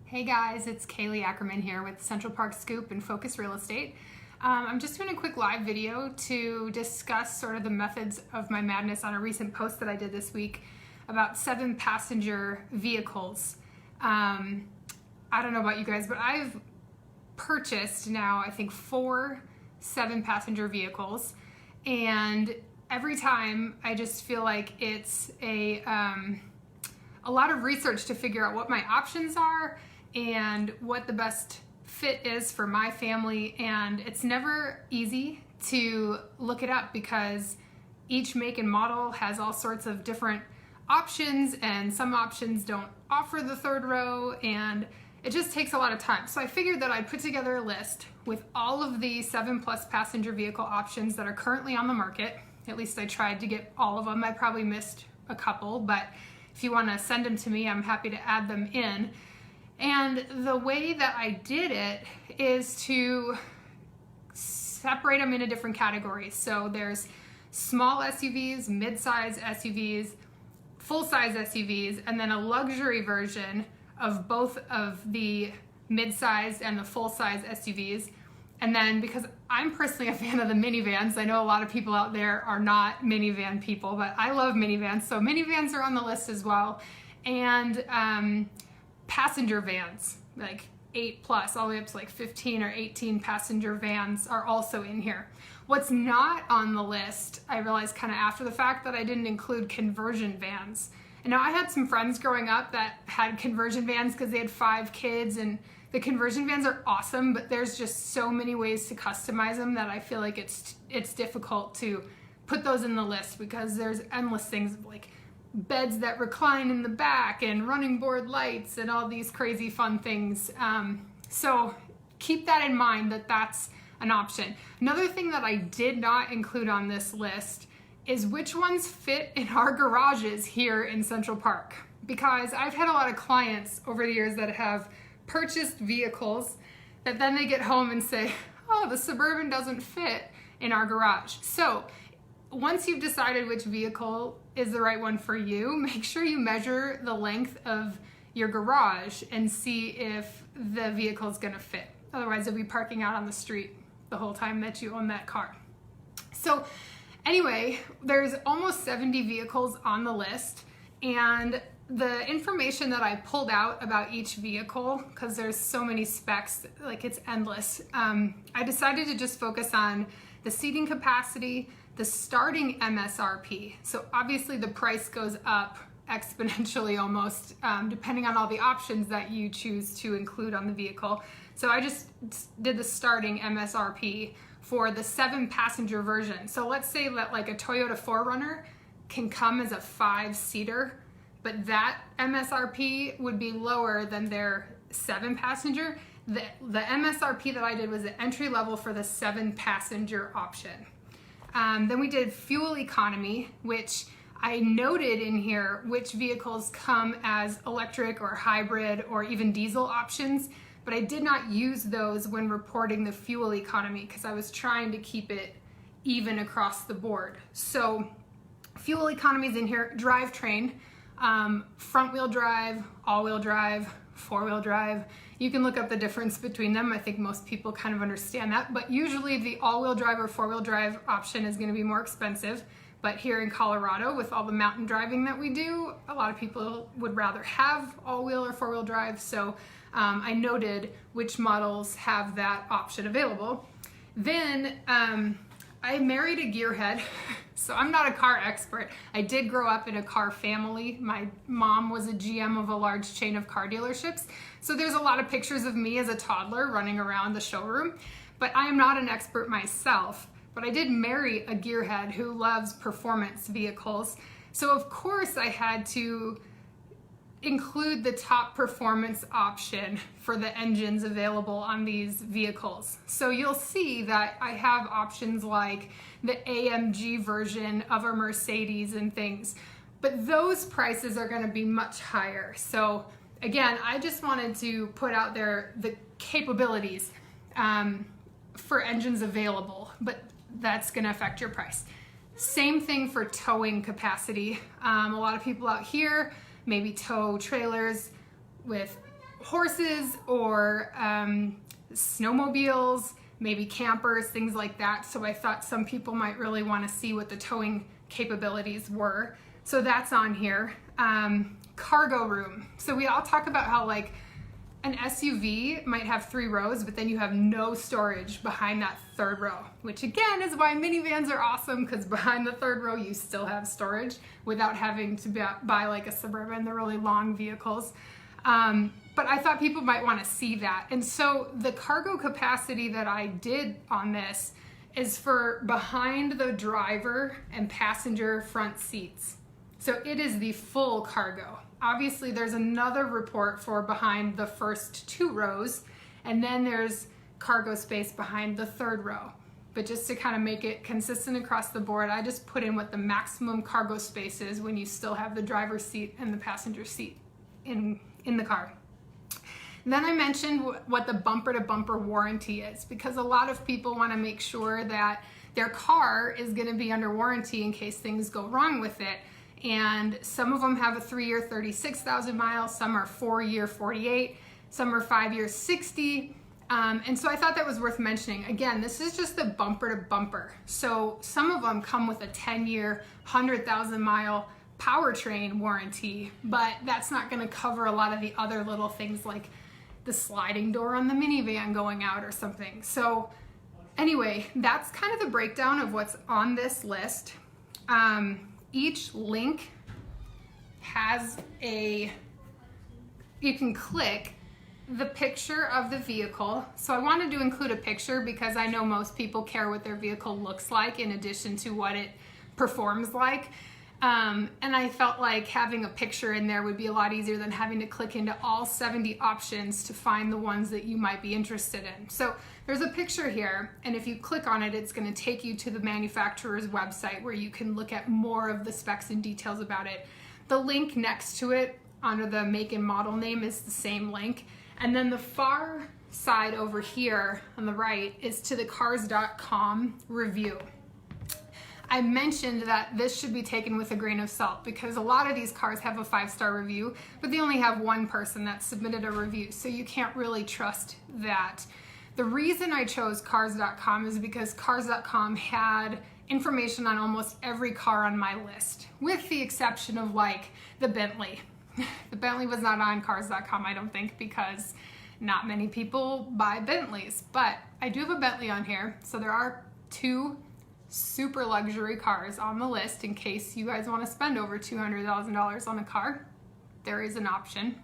Hey guys, it's Kailee Ackerman here with Central Park Scoop and Focus Real Estate. I'm just doing a quick live video to discuss sort of the methods of my madness on a recent post that I did this week about 7-passenger vehicles. I don't know about you guys, but I've purchased now, I think, 4 7-passenger vehicles, and every time I just feel like it's a lot of research to figure out what my options are and what the best fit is for my family, and it's never easy to look it up because each make and model has all sorts of different options, and some options don't offer the third row, and it just takes a lot of time. So I figured that I'd put together a list with all of the 7+ passenger vehicle options that are currently on the market. At least I tried to get all of them. I probably missed a couple, but if you want to send them to me, I'm happy to add them in. And the way that I did it is to separate them into different categories. So there's small SUVs, mid-size SUVs, full-size SUVs, and then a luxury version of both of the mid-size and the full-size SUVs. And then, because I'm personally a fan of the minivans, I know a lot of people out there are not minivan people, but I love minivans, so minivans are on the list as well. And passenger vans, like 8+, all the way up to like 15 or 18 passenger vans are also in here. What's not on the list, I realized kind of after the fact, that I didn't include conversion vans. And now I had some friends growing up that had conversion vans because they had 5 kids, and the conversion vans are awesome, but there's just so many ways to customize them that I feel like it's difficult to put those in the list because there's endless things like beds that recline in the back and running board lights and all these crazy fun things. So keep that in mind, that that's an option. Another thing that I did not include on this list is which ones fit in our garages here in Central Park, because I've had a lot of clients over the years that have purchased vehicles that then they get home and say, oh, the Suburban doesn't fit in our garage. So once you've decided which vehicle is the right one for you, make sure you measure the length of your garage and see if the vehicle is going to fit. Otherwise, you'll be parking out on the street the whole time that you own that car. So anyway, there's almost 70 vehicles on the list, and the information that I pulled out about each vehicle, because there's so many specs, like it's endless, I decided to just focus on the seating capacity, the starting MSRP. So obviously the price goes up exponentially almost, depending on all the options that you choose to include on the vehicle. So I just did the starting MSRP for the 7-passenger version. So let's say that like a Toyota 4Runner can come as a 5-seater, but that MSRP would be lower than their 7-passenger. The MSRP that I did was the entry level for the 7-passenger option. Then we did fuel economy, which I noted in here which vehicles come as electric or hybrid or even diesel options, but I did not use those when reporting the fuel economy because I was trying to keep it even across the board. So fuel economy is in here, drivetrain, front-wheel drive, all-wheel drive, 4-wheel drive. You can look up the difference between them. I think most people kind of understand that, but usually the all-wheel drive or 4-wheel drive option is going to be more expensive. But here in Colorado, with all the mountain driving that we do, a lot of people would rather have all-wheel or 4-wheel drive, so I noted which models have that option available. Then I married a gearhead, so I'm not a car expert. I did grow up in a car family. My mom was a GM of a large chain of car dealerships, so there's a lot of pictures of me as a toddler running around the showroom, but I am not an expert myself. But I did marry a gearhead who loves performance vehicles, so of course I had to include the top performance option for the engines available on these vehicles. So you'll see that I have options like the AMG version of a Mercedes and things, but those prices are going to be much higher. So again, I just wanted to put out there the capabilities for engines available, but that's going to affect your price. Same thing for towing capacity. A lot of people out here maybe tow trailers with horses or snowmobiles, maybe campers, things like that. So I thought some people might really want to see what the towing capabilities were. So that's on here. Cargo room. So we all talk about how like an SUV might have 3 rows, but then you have no storage behind that 3rd row, which again is why minivans are awesome, because behind the 3rd row you still have storage without having to buy like a Suburban, the really long vehicles. But I thought people might want to see that. And so the cargo capacity that I did on this is for behind the driver and passenger front seats. So it is the full cargo. Obviously there's another report for behind the first 2 rows, and then there's cargo space behind the 3rd row. But just to kind of make it consistent across the board, I just put in what the maximum cargo space is when you still have the driver's seat and the passenger seat in the car. And then I mentioned what the bumper to bumper warranty is, because a lot of people want to make sure that their car is going to be under warranty in case things go wrong with it. And some of them have a 3-year 36,000 miles, some are 4-year 48, some are 5-year 60. And so I thought that was worth mentioning. Again, this is just the bumper to bumper. So some of them come with a 10-year, 100,000 mile powertrain warranty, but that's not going to cover a lot of the other little things like the sliding door on the minivan going out or something. So anyway, that's kind of the breakdown of what's on this list. Each link has you can click the picture of the vehicle. So I wanted to include a picture because I know most people care what their vehicle looks like in addition to what it performs like. And I felt like having a picture in there would be a lot easier than having to click into all 70 options to find the ones that you might be interested in. So there's a picture here, and if you click on it, it's going to take you to the manufacturer's website where you can look at more of the specs and details about it. The link next to it under the make and model name is the same link. And then the far side over here on the right is to the cars.com review. I mentioned that this should be taken with a grain of salt because a lot of these cars have a 5-star review, but they only have one person that submitted a review, so you can't really trust that. The reason I chose cars.com is because cars.com had information on almost every car on my list, with the exception of like the Bentley. The Bentley was not on cars.com, I don't think, because not many people buy Bentleys, but I do have a Bentley on here, so there are 2 super luxury cars on the list in case you guys want to spend over $200,000 on a car. There is an option.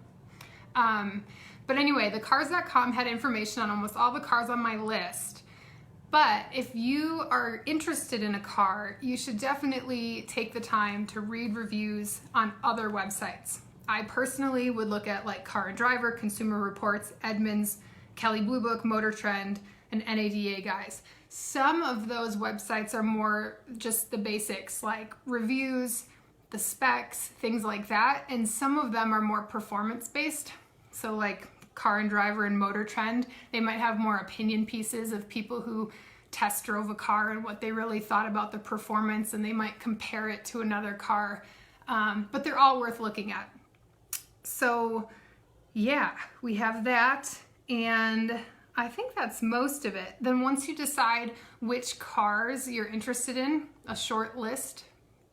But anyway, the cars.com had information on almost all the cars on my list. But if you are interested in a car, you should definitely take the time to read reviews on other websites. I personally would look at like Car and Driver, Consumer Reports, Edmunds, Kelley Blue Book, Motor Trend, and NADA guys. Some of those websites are more just the basics like reviews, the specs, things like that. And some of them are more performance based. So like Car and Driver and Motor Trend, they might have more opinion pieces of people who test drove a car and what they really thought about the performance, and they might compare it to another car. But they're all worth looking at. So yeah, we have that, and I think that's most of it. Then once you decide which cars you're interested in, a short list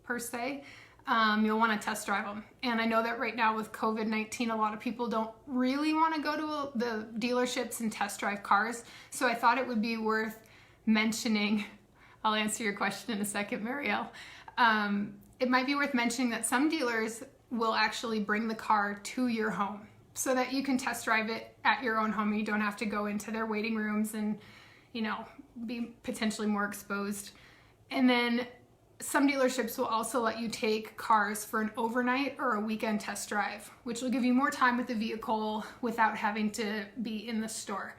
per se, you'll want to test drive them. And I know that right now with COVID-19, a lot of people don't really want to go to the dealerships and test drive cars. So I thought it would be worth mentioning, I'll answer your question in a second, Marielle. It might be worth mentioning that some dealers will actually bring the car to your home, so that you can test drive it at your own home. You don't have to go into their waiting rooms and, you know, be potentially more exposed. And then some dealerships will also let you take cars for an overnight or a weekend test drive, which will give you more time with the vehicle without having to be in the store.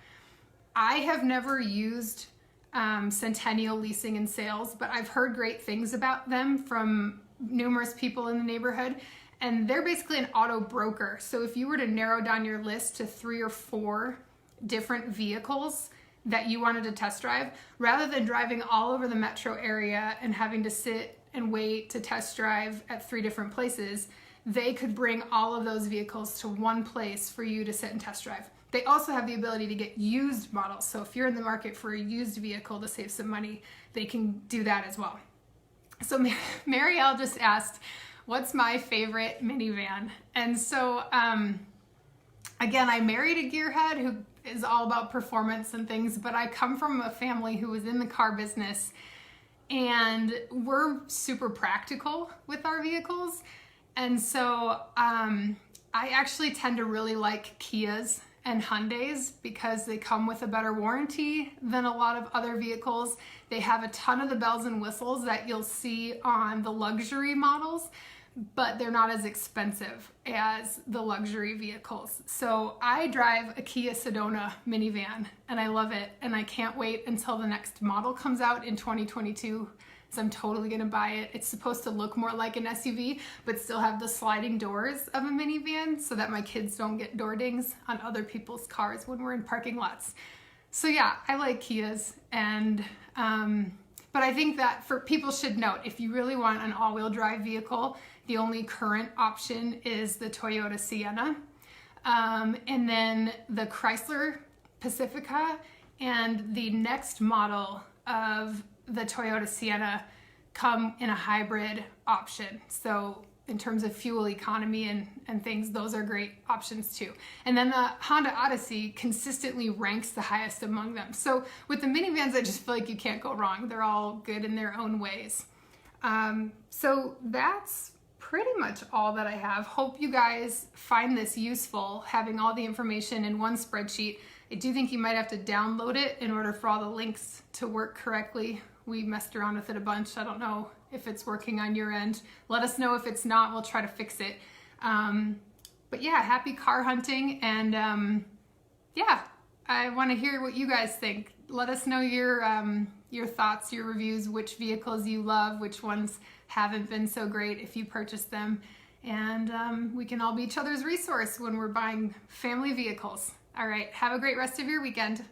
I have never used Centennial Leasing and Sales, but I've heard great things about them from numerous people in the neighborhood. And they're basically an auto broker. So if you were to narrow down your list to 3 or 4 different vehicles that you wanted to test drive, rather than driving all over the metro area and having to sit and wait to test drive at 3 different places, they could bring all of those vehicles to one place for you to sit and test drive. They also have the ability to get used models. So if you're in the market for a used vehicle to save some money, they can do that as well. So Marielle just asked, what's my favorite minivan? And so, again, I married a gearhead who is all about performance and things, but I come from a family who was in the car business, and we're super practical with our vehicles. And so I actually tend to really like Kias and Hyundais because they come with a better warranty than a lot of other vehicles. They have a ton of the bells and whistles that you'll see on the luxury models, but they're not as expensive as the luxury vehicles. So I drive a Kia Sedona minivan and I love it, and I can't wait until the next model comes out in 2022. So I'm totally gonna buy it. It's supposed to look more like an SUV, but still have the sliding doors of a minivan so that my kids don't get door dings on other people's cars when we're in parking lots. So yeah, I like Kias, and but I think that for people should note, if you really want an all-wheel drive vehicle, the only current option is the Toyota Sienna, and then the Chrysler Pacifica, and the next model of the Toyota Sienna come in a hybrid option. So in terms of fuel economy and things, those are great options too. And then the Honda Odyssey consistently ranks the highest among them. So with the minivans, I just feel like you can't go wrong. They're all good in their own ways. So that's pretty much all that I have. Hope you guys find this useful, having all the information in one spreadsheet. I do think you might have to download it in order for all the links to work correctly. We messed around with it a bunch. I don't know if it's working on your end. Let us know if it's not. We'll try to fix it. But yeah, happy car hunting. And yeah, I want to hear what you guys think. Let us know your thoughts, your reviews, which vehicles you love, which ones haven't been so great if you purchased them. And we can all be each other's resource when we're buying family vehicles. All right, have a great rest of your weekend.